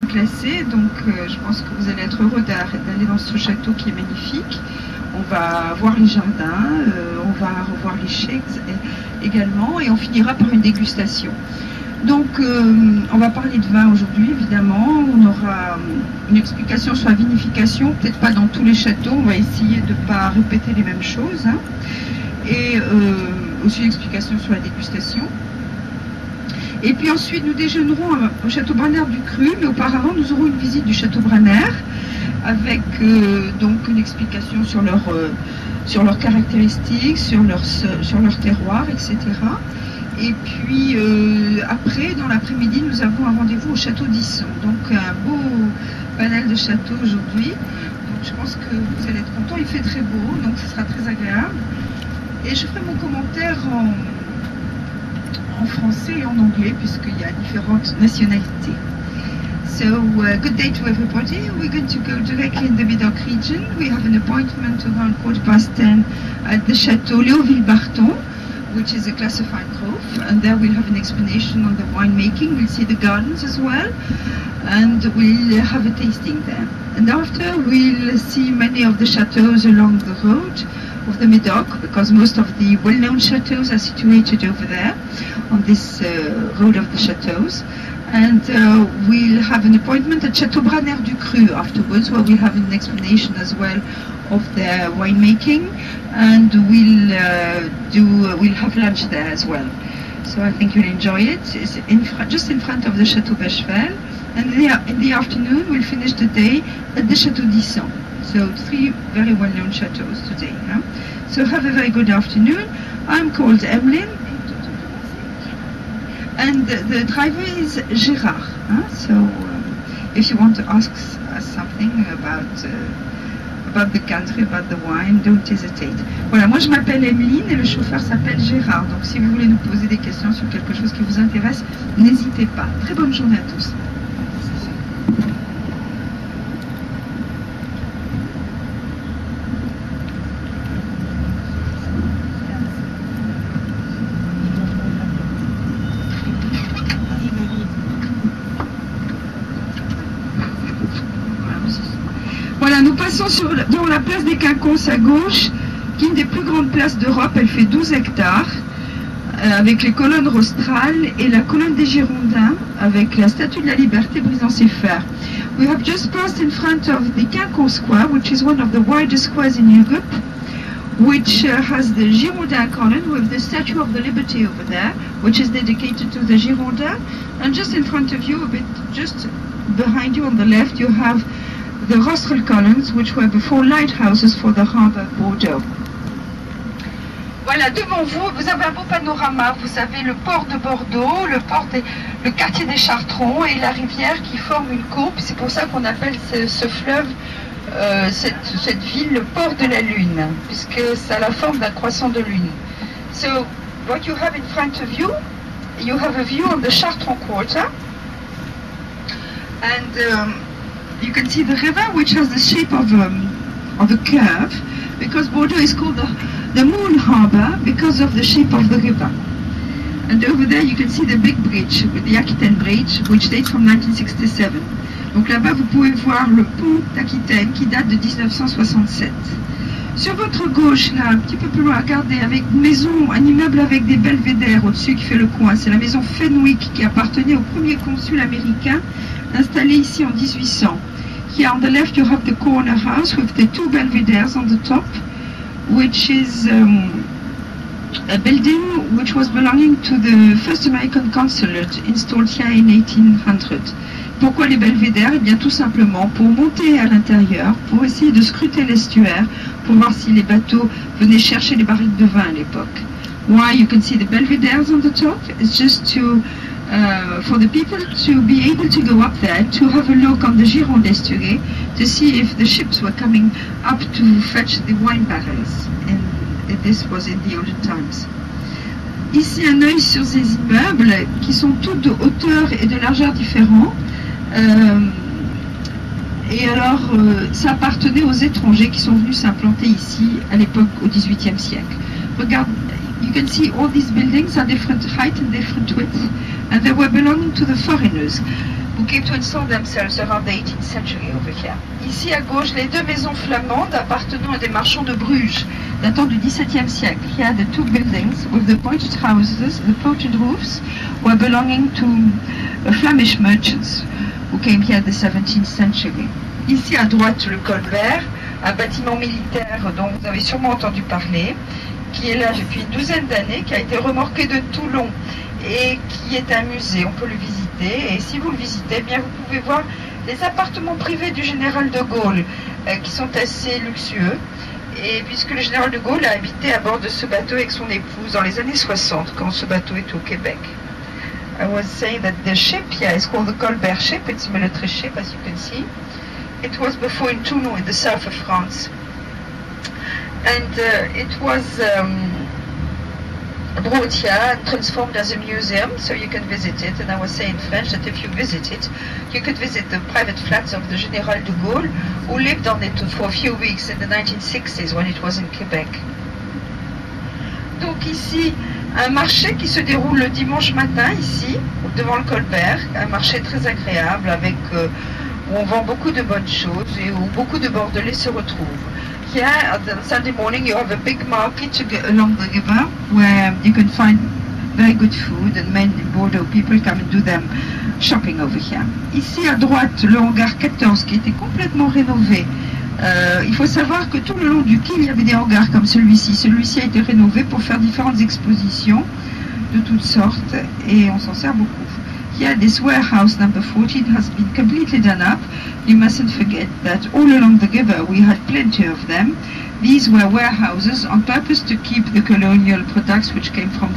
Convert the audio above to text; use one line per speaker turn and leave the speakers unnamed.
classé, donc je pense que vous allez être heureux d'aller dans ce château qui est magnifique. On va voir les jardins, on va revoir les shakes également, et on finira par une dégustation. Donc on va parler de vin aujourd'hui, évidemment. On aura une explication sur la vinification, peut-être pas dans tous les châteaux, on va essayer de ne pas répéter les mêmes choses, hein. Et aussi une explication sur la dégustation. Et puis ensuite nous déjeunerons au château Branner du Cru, mais auparavant nous aurons une visite du château Branner avec donc une explication sur leurs caractéristiques, sur leur terroir, etc. Et puis après, dans l'après-midi, nous avons un rendez-vous au château d'Isson. Donc un beau panel de châteaux aujourd'hui. Donc je pense que vous allez être contents. Il fait très beau, donc ce sera très agréable. Et je ferai mon commentaire en français et en anglais, puisqu'il y a différentes nationalités. So, good day to everybody. We're going to go directly in the Médoc region. We have an appointment around 10:15 at the Château Léoville-Barton, which is a classified grove, and there we'll have an explanation on the winemaking. We'll see the gardens as well, and we'll have a tasting there. And after we'll see many of the chateaux along the road of the Médoc, because most of the well-known chateaux are situated over there on this road of the chateaux. And we'll have an appointment at Château Branner du Cru afterwards, where we'll have an explanation as well of their winemaking, and we'll have lunch there as well. So I think you'll enjoy it. It's just in front of the Château Bechevel, and in the afternoon we'll finish the day at the Château d'Isson. So 3 very well-known chateaux today. Huh? So have a very good afternoon. I'm called Emmeline, and the driver is Gérard. Huh? So if you want to ask us something about the country, about the wine, don't hesitate. Voilà, moi je m'appelle Emmeline et le chauffeur s'appelle Gérard. Donc si vous voulez nous poser des questions sur quelque chose qui vous intéresse, n'hésitez pas. Très bonne journée à tous. Nous passons dans la place des Quinconces à gauche, qui est une des plus grandes places d'Europe. Elle fait 12 hectares, avec les colonnes rostrales et la colonne des Girondins, avec la statue de la Liberté brisant ses fers. We have just passed in front of the Quinconce Square, which is one of the widest squares in Europe, which has the Girondin column with the Statue of the Liberty over there, which is dedicated to the Girondins. And just in front of you, a bit just behind you on the left, you have the rostral columns, which were before lighthouses for the harbour of Bordeaux. Voilà, devant vous, vous avez un beau panorama. Vous avez le port de Bordeaux, le quartier des Chartrons et la rivière qui forme une courbe. C'est pour ça qu'on appelle ce fleuve, cette ville, le port de la Lune, puisque ça a la forme d'un croissant de lune. So, what you have in front of you, you have a view on the Chartron Quarter, and you can see the river, which has the shape of a curve, because Bordeaux is called the Moon Harbour because of the shape of the river. And over there you can see the big bridge, the Aquitaine Bridge, which dates from 1967. Donc là-bas vous pouvez voir le pont d'Aquitaine qui date de 1967. Sur votre gauche, là, un petit peu plus loin, regardez, avec une maison, un immeuble avec des belvédères au-dessus qui fait le coin. C'est la maison Fenwick qui appartenait au premier consul américain installé ici en 1800. Here on the left you have the corner house with the 2 belvédères on the top, which is a building which was belonging to the first American consulate installed here in 1800. Pourquoi les belvédères? Eh bien tout simplement pour monter à l'intérieur, pour essayer de scruter l'estuaire, pour voir si les bateaux venaient chercher les barriques de vin à l'époque. Why you can see the belvédères on the top is just to for the people to be able to go up there, to have a look on the Gironde estuary, to see if the ships were coming up to fetch the wine barrels. And this was in the olden times. Ici un œil sur ces immeubles qui sont tous de hauteur et de largeur différents. Et alors, ça appartenait aux étrangers qui sont venus s'implanter ici à l'époque au XVIIIe siècle. Regarde, you can see all these buildings are different height and different width, and they were belonging to the foreigners. who came to install themselves around the 18th century over here. Ici à gauche, les deux maisons flamandes appartenant à des marchands de Bruges, datant du XVIIe siècle. Here, the two buildings with the pointed houses, the pointed roofs, were belonging to Flemish merchants who came here in the 17th century. Ici à droite, le Colbert, un bâtiment militaire dont vous avez sûrement entendu parler, qui est là depuis une douzaine d'années, qui a été remorqué de Toulon et qui est un musée. On peut le visiter, et si vous le visitez, eh bien vous pouvez voir les appartements privés du général de Gaulle qui sont assez luxueux, et puisque le général de Gaulle a habité à bord de ce bateau avec son épouse dans les années 60 quand ce bateau est au Québec. I was saying that the ship here is called the Colbert ship. It's a military ship, as you can see. It was before in Toulon in the south of France, and it was brought here and transformed as a museum, so you can visit it. And I was saying in French that if you visit it, you could visit the private flats of the Général de Gaulle, who lived on it for a few weeks in the 1960s when it was in Quebec. Donc ici, un marché qui se déroule le dimanche matin, ici, devant le Colbert, un marché très agréable, avec, où on vend beaucoup de bonnes choses et où beaucoup de Bordelais se retrouvent. Here, on Sunday morning, you have a big market along the river where you can find very good food, and many Bordeaux people come and do them shopping over here. Ici, à droite, le hangar 14 qui était complètement rénové. Il faut savoir que tout le long du quai, il y avait des hangars comme celui-ci. Celui-ci a été rénové pour faire différentes expositions de toutes sortes, et on s'en sert beaucoup. Here, this warehouse number 14 has been completely done up. You mustn't forget that all along the river we had plenty of them. These were warehouses on purpose to keep the colonial products which came from the